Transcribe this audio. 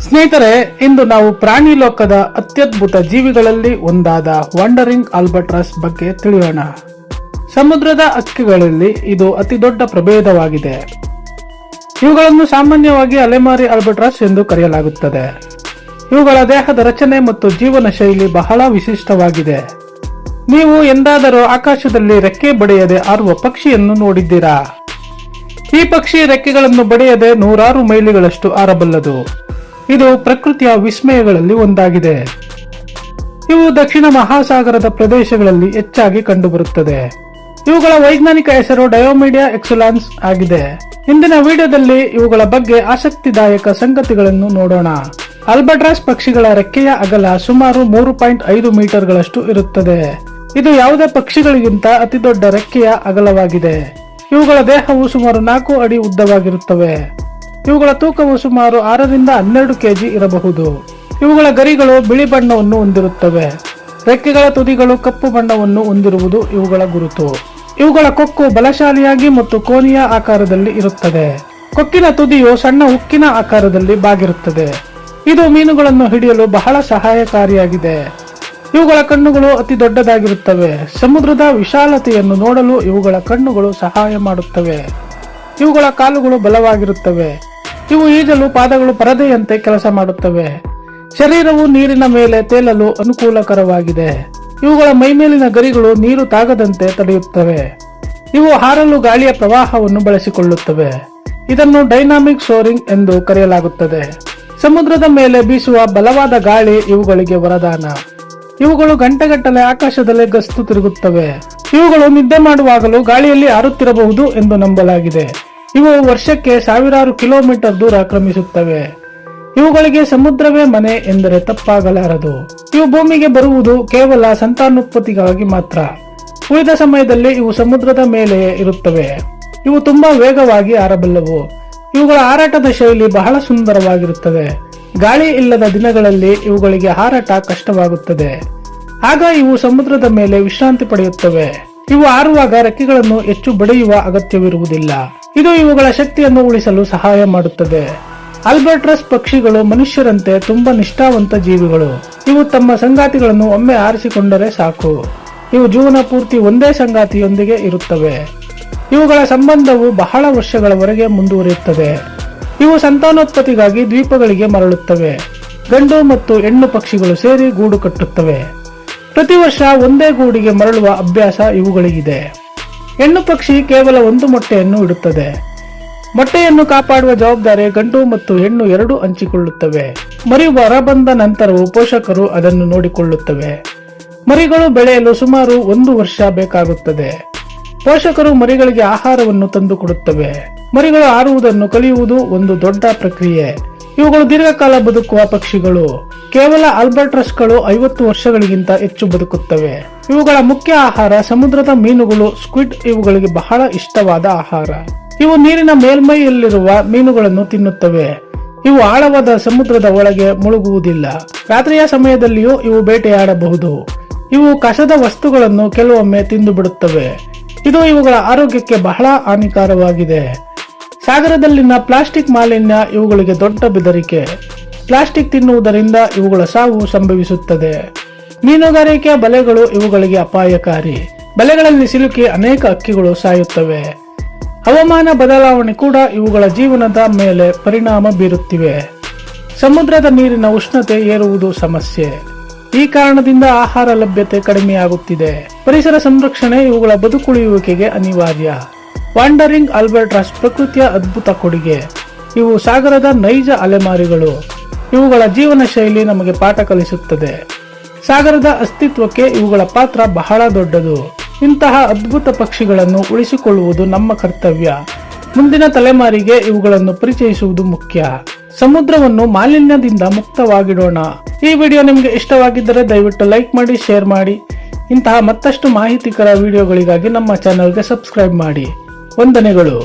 ಸ್ನೇಹಿತರೆ, ಇಂದು ನಾವು ಪ್ರಾಣಿ ಲೋಕದ ಅತ್ಯದ್ಭುತ ಜೀವಿಗಳಲ್ಲಿ ಒಂದಾದ ವಂಡರಿಂಗ್ ಆಲ್ಬಟ್ರಾಸ್ ಬಗ್ಗೆ ತಿಳಿಯೋಣ. ಸಮುದ್ರದ ಹಕ್ಕಿಗಳಲ್ಲಿ ಇದು ಅತಿ ದೊಡ್ಡ ಪ್ರಭೇದವಾಗಿದೆ. ಇವುಗಳನ್ನು ಸಾಮಾನ್ಯವಾಗಿ ಅಲೆಮಾರಿ ಆಲ್ಬಟ್ರಾಸ್ ಎಂದು ಕರೆಯಲಾಗುತ್ತದೆ. ಇವುಗಳ ದೇಹದ ರಚನೆ ಮತ್ತು ಜೀವನ ಶೈಲಿ ಬಹಳ ವಿಶಿಷ್ಟವಾಗಿದೆ. ನೀವು ಎಂದಾದರೂ ಆಕಾಶದಲ್ಲಿ ರೆಕ್ಕೆ ಬಡಿಯದೆ ಹಾರುವ ಪಕ್ಷಿಯನ್ನು ನೋಡಿದ್ದೀರಾ? ಈ ಪಕ್ಷಿ ರೆಕ್ಕೆಗಳನ್ನು ಬಡಿಯದೆ 100 ಮೈಲಿಗಳಷ್ಟು ಹಾರಬಲ್ಲದು. ಇದು ಪ್ರಕೃತಿಯ ವಿಸ್ಮಯಗಳಲ್ಲಿ ಒಂದಾಗಿದೆ. ಇವು ದಕ್ಷಿಣ ಮಹಾಸಾಗರದ ಪ್ರದೇಶಗಳಲ್ಲಿ ಹೆಚ್ಚಾಗಿ ಕಂಡುಬರುತ್ತದೆ. ಇವುಗಳ ವೈಜ್ಞಾನಿಕ ಹೆಸರು ಡಯೋಮಿಡಿಯಾ ಎಕ್ಸುಲಾನ್ಸ್ ಆಗಿದೆ. ಇಂದಿನ ವಿಡಿಯೋದಲ್ಲಿ ಇವುಗಳ ಬಗ್ಗೆ ಆಸಕ್ತಿದಾಯಕ ಸಂಗತಿಗಳನ್ನು ನೋಡೋಣ. ಆಲ್ಬಟ್ರಾಸ್ ಪಕ್ಷಿಗಳ ರೆಕ್ಕೆಯ ಅಗಲ ಸುಮಾರು 3.5 ಮೀಟರ್ಗಳಷ್ಟು ಇರುತ್ತದೆ. ಇದು ಯಾವುದೇ ಪಕ್ಷಿಗಳಿಗಿಂತ ಅತಿ ದೊಡ್ಡ ರೆಕ್ಕೆಯ ಅಗಲವಾಗಿದೆ. ಇವುಗಳ ದೇಹವು ಸುಮಾರು 4 ಅಡಿ ಉದ್ದವಾಗಿರುತ್ತವೆ. ಇವುಗಳ ತೂಕವು ಸುಮಾರು 6 ರಿಂದ 12 ಕೆಜಿ ಇರಬಹುದು. ಇವುಗಳ ಗರಿಗಳು ಬಿಳಿ ಬಣ್ಣವನ್ನು ಹೊಂದಿರುತ್ತವೆ. ರೆಕ್ಕೆಗಳ ತುದಿಗಳು ಕಪ್ಪು ಬಣ್ಣವನ್ನು ಹೊಂದಿರುವುದು ಇವುಗಳ ಗುರುತು. ಇವುಗಳ ಕೊಕ್ಕು ಬಲಶಾಲಿಯಾಗಿ ಮತ್ತು ಕೋನೀಯ ಆಕಾರದಲ್ಲಿ ಇರುತ್ತದೆ. ಕೊಕ್ಕಿನ ತುದಿಯು ಸಣ್ಣ ಉಕ್ಕಿನ ಆಕಾರದಲ್ಲಿ ಬಾಗಿರುತ್ತದೆ. ಇದು ಮೀನುಗಳನ್ನು ಹಿಡಿಯಲು ಬಹಳ ಸಹಾಯಕಾರಿಯಾಗಿದೆ. ಇವುಗಳ ಕಣ್ಣುಗಳು ಅತಿ ದೊಡ್ಡದಾಗಿರುತ್ತವೆ. ಸಮುದ್ರದ ವಿಶಾಲತೆಯನ್ನು ನೋಡಲು ಇವುಗಳ ಕಣ್ಣುಗಳು ಸಹಾಯ ಮಾಡುತ್ತವೆ. ಇವುಗಳ ಕಾಲುಗಳು ಬಲವಾಗಿರುತ್ತವೆ. ಇವು ಈಜಲು ಪಾದಗಳು ಪರದೆಯಂತೆ ಕೆಲಸ ಮಾಡುತ್ತವೆ. ಶರೀರವು ನೀರಿನ ಮೇಲೆ ತೇಲಲು ಅನುಕೂಲಕರವಾಗಿದೆ. ಇವುಗಳ ಮೈಮೇಲಿನ ಗರಿಗಳು ನೀರು ತಾಗದಂತೆ ತಡೆಯುತ್ತವೆ. ಇವು ಹಾರಲು ಗಾಳಿಯ ಪ್ರವಾಹವನ್ನು ಬಳಸಿಕೊಳ್ಳುತ್ತವೆ. ಇದನ್ನು ಡೈನಾಮಿಕ್ ಸೋರಿಂಗ್ ಎಂದು ಕರೆಯಲಾಗುತ್ತದೆ. ಸಮುದ್ರದ ಮೇಲೆ ಬೀಸುವ ಬಲವಾದ ಗಾಳಿ ಇವುಗಳಿಗೆ ವರದಾನ. ಇವುಗಳು ಗಂಟೆಗಟ್ಟಲೆ ಆಕಾಶದಲ್ಲಿ ಗಸ್ತು ತಿರುಗುತ್ತವೆ. ಇವುಗಳು ನಿದ್ದೆ ಮಾಡುವಾಗಲೂ ಗಾಳಿಯಲ್ಲಿ ಹಾರುತ್ತಿರಬಹುದು ಎಂದು ನಂಬಲಾಗಿದೆ. ಇವು ವರ್ಷಕ್ಕೆ ಸಾವಿರಾರು ಕಿಲೋಮೀಟರ್ ದೂರ ಕ್ರಮಿಸುತ್ತವೆ. ಇವುಗಳಿಗೆ ಸಮುದ್ರವೇ ಮನೆ ಎಂದರೆ ತಪ್ಪಾಗಲಾರದು. ಇವು ಭೂಮಿಗೆ ಬರುವುದು ಕೇವಲ ಸಂತಾನೋತ್ಪತ್ತಿಗಾಗಿ ಮಾತ್ರ. ಉಳಿದ ಸಮಯದಲ್ಲಿ ಇವು ಸಮುದ್ರದ ಮೇಲೆಯೇ ಇರುತ್ತವೆ. ಇವು ತುಂಬಾ ವೇಗವಾಗಿ ಹಾರಬಲ್ಲವು. ಇವುಗಳ ಹಾರಾಟದ ಶೈಲಿ ಬಹಳ ಸುಂದರವಾಗಿರುತ್ತದೆ. ಗಾಳಿ ಇಲ್ಲದ ದಿನಗಳಲ್ಲಿ ಇವುಗಳಿಗೆ ಹಾರಾಟ ಕಷ್ಟವಾಗುತ್ತದೆ. ಆಗ ಇವು ಸಮುದ್ರದ ಮೇಲೆ ವಿಶ್ರಾಂತಿ ಪಡೆಯುತ್ತವೆ. ಇವು ಹಾರುವಾಗ ರೆಕ್ಕೆಗಳನ್ನು ಹೆಚ್ಚು ಬಡಿಯುವ ಅಗತ್ಯವಿರುವುದಿಲ್ಲ. ಇದು ಇವುಗಳ ಶಕ್ತಿಯನ್ನು ಉಳಿಸಲು ಸಹಾಯ ಮಾಡುತ್ತದೆ. ಆಲ್ಬಟ್ರಾಸ್ ಪಕ್ಷಿಗಳು ಮನುಷ್ಯರಂತೆ ತುಂಬಾ ನಿಷ್ಠಾವಂತ ಜೀವಿಗಳು. ಇವು ತಮ್ಮ ಸಂಗಾತಿಗಳನ್ನು ಒಮ್ಮೆ ಆರಿಸಿಕೊಂಡರೆ ಸಾಕು. ಇವು ಜೀವನ ಪೂರ್ತಿ ಒಂದೇ ಸಂಗಾತಿಯೊಂದಿಗೆ ಇರುತ್ತವೆ. ಇವುಗಳ ಸಂಬಂಧವು ಬಹಳ ವರ್ಷಗಳವರೆಗೆ ಮುಂದುವರಿಯುತ್ತದೆ. ಇವು ಸಂತಾನೋತ್ಪತ್ತಿಗಾಗಿ ದ್ವೀಪಗಳಿಗೆ ಮರಳುತ್ತವೆ. ಗಂಡು ಮತ್ತು ಹೆಣ್ಣು ಪಕ್ಷಿಗಳು ಸೇರಿ ಗೂಡು ಕಟ್ಟುತ್ತವೆ. ಪ್ರತಿ ವರ್ಷ ಒಂದೇ ಗೂಡಿಗೆ ಮರಳುವ ಅಭ್ಯಾಸ ಇವುಗಳಿಗಿದೆ. ಹೆಣ್ಣು ಪಕ್ಷಿ ಕೇವಲ 1 ಮೊಟ್ಟೆಯನ್ನು ಇಡುತ್ತದೆ. ಮೊಟ್ಟೆಯನ್ನು ಕಾಪಾಡುವ ಜವಾಬ್ದಾರಿ ಗಂಡು ಮತ್ತು ಹೆಣ್ಣು ಎರಡೂ ಹಂಚಿಕೊಳ್ಳುತ್ತವೆ. ಮರಿ ಹೊರಬಂದ ನಂತರವೂ ಪೋಷಕರು ಅದನ್ನು ನೋಡಿಕೊಳ್ಳುತ್ತವೆ. ಮರಿಗಳು ಬೆಳೆಯಲು ಸುಮಾರು 1 ವರ್ಷ ಬೇಕಾಗುತ್ತದೆ. ಪೋಷಕರು ಮರಿಗಳಿಗೆ ಆಹಾರವನ್ನು ತಂದುಕೊಡುತ್ತವೆ. ಮರಿಗಳು ಹಾರುವುದನ್ನು ಕಲಿಯುವುದು ಒಂದು ದೊಡ್ಡ ಪ್ರಕ್ರಿಯೆ. ಇವುಗಳು ದೀರ್ಘಕಾಲ ಬದುಕುವ ಪಕ್ಷಿಗಳು. ಕೇವಲ ಆಲ್ಬಟ್ರಾಸ್ಗಳು 50 ವರ್ಷಗಳಿಗಿಂತ ಹೆಚ್ಚು ಬದುಕುತ್ತವೆ. ಇವುಗಳ ಮುಖ್ಯ ಆಹಾರ ಸಮುದ್ರದ ಮೀನುಗಳು, ಸ್ಕ್ವಿಡ್ ಇವುಗಳಿಗೆ ಬಹಳ ಇಷ್ಟವಾದ ಆಹಾರ. ಇವು ನೀರಿನ ಮೇಲ್ಮೈಯಲ್ಲಿರುವ ಮೀನುಗಳನ್ನು ತಿನ್ನುತ್ತವೆ. ಇವು ಆಳವಾದ ಸಮುದ್ರದ ಒಳಗೆ ಮುಳುಗುವುದಿಲ್ಲ. ರಾತ್ರಿಯ ಸಮಯದಲ್ಲಿಯೂ ಇವು ಬೇಟೆಯಾಡಬಹುದು. ಇವು ಕಸದ ವಸ್ತುಗಳನ್ನು ಕೆಲವೊಮ್ಮೆ ತಿಂದು ಬಿಡುತ್ತವೆ. ಇದು ಇವುಗಳ ಆರೋಗ್ಯಕ್ಕೆ ಬಹಳ ಹಾನಿಕಾರವಾಗಿದೆ. ಸಾಗರದಲ್ಲಿನ ಪ್ಲಾಸ್ಟಿಕ್ ಮಾಲಿನ್ಯ ಇವುಗಳಿಗೆ ದೊಡ್ಡ ಬೆದರಿಕೆ. ಪ್ಲಾಸ್ಟಿಕ್ ತಿನ್ನುವುದರಿಂದ ಇವುಗಳ ಸಾವು ಸಂಭವಿಸುತ್ತದೆ. ಮೀನುಗಾರಿಕೆಯ ಬಲೆಗಳು ಇವುಗಳಿಗೆ ಅಪಾಯಕಾರಿ. ಬಲೆಗಳಲ್ಲಿ ಸಿಲುಕಿ ಅನೇಕ ಹಕ್ಕಿಗಳು ಸಾಯುತ್ತವೆ. ಹವಾಮಾನ ಬದಲಾವಣೆ ಕೂಡ ಇವುಗಳ ಜೀವನದ ಮೇಲೆ ಪರಿಣಾಮ ಬೀರುತ್ತಿವೆ. ಸಮುದ್ರದ ನೀರಿನ ಉಷ್ಣತೆ ಏರುವುದು ಸಮಸ್ಯೆ. ಈ ಕಾರಣದಿಂದ ಆಹಾರ ಲಭ್ಯತೆ ಕಡಿಮೆಯಾಗುತ್ತಿದೆ. ಪರಿಸರ ಸಂರಕ್ಷಣೆ ಇವುಗಳ ಬದುಕುಳಿಯುವಿಕೆಗೆ ಅನಿವಾರ್ಯ. ವಾಂಡರಿಂಗ್ ಆಲ್ಬಟ್ರಾಸ್ ಪ್ರಕೃತಿಯ ಅದ್ಭುತ ಕೊಡುಗೆ. ಇವು ಸಾಗರದ ನೈಜ ಅಲೆಮಾರಿಗಳು. ಇವುಗಳ ಜೀವನ ಶೈಲಿ ನಮಗೆ ಪಾಠ ಕಲಿಸುತ್ತದೆ. ಸಾಗರದ ಅಸ್ತಿತ್ವಕ್ಕೆ ಇವುಗಳ ಪಾತ್ರ ಬಹಳ ದೊಡ್ಡದು. ಇಂತಹ ಅದ್ಭುತ ಪಕ್ಷಿಗಳನ್ನು ಉಳಿಸಿಕೊಳ್ಳುವುದು ನಮ್ಮ ಕರ್ತವ್ಯ. ಮುಂದಿನ ತಲೆಮಾರಿಗೆ ಇವುಗಳನ್ನು ಪರಿಚಯಿಸುವುದು ಮುಖ್ಯ. ಸಮುದ್ರವನ್ನು ಮಾಲಿನ್ಯದಿಂದ ಮುಕ್ತವಾಗಿಡೋಣ. ಈ ವಿಡಿಯೋ ನಿಮಗೆ ಇಷ್ಟವಾಗಿದ್ದರೆ ದಯವಿಟ್ಟು ಲೈಕ್ ಮಾಡಿ, ಶೇರ್ ಮಾಡಿ. ಇಂತಹ ಮತ್ತಷ್ಟು ಮಾಹಿತಿಕರ ವಿಡಿಯೋಗಳಿಗಾಗಿ ನಮ್ಮ ಚಾನೆಲ್ಗೆ ಸಬ್ಸ್ಕ್ರೈಬ್ ಮಾಡಿ. ವಂದನೆಗಳು.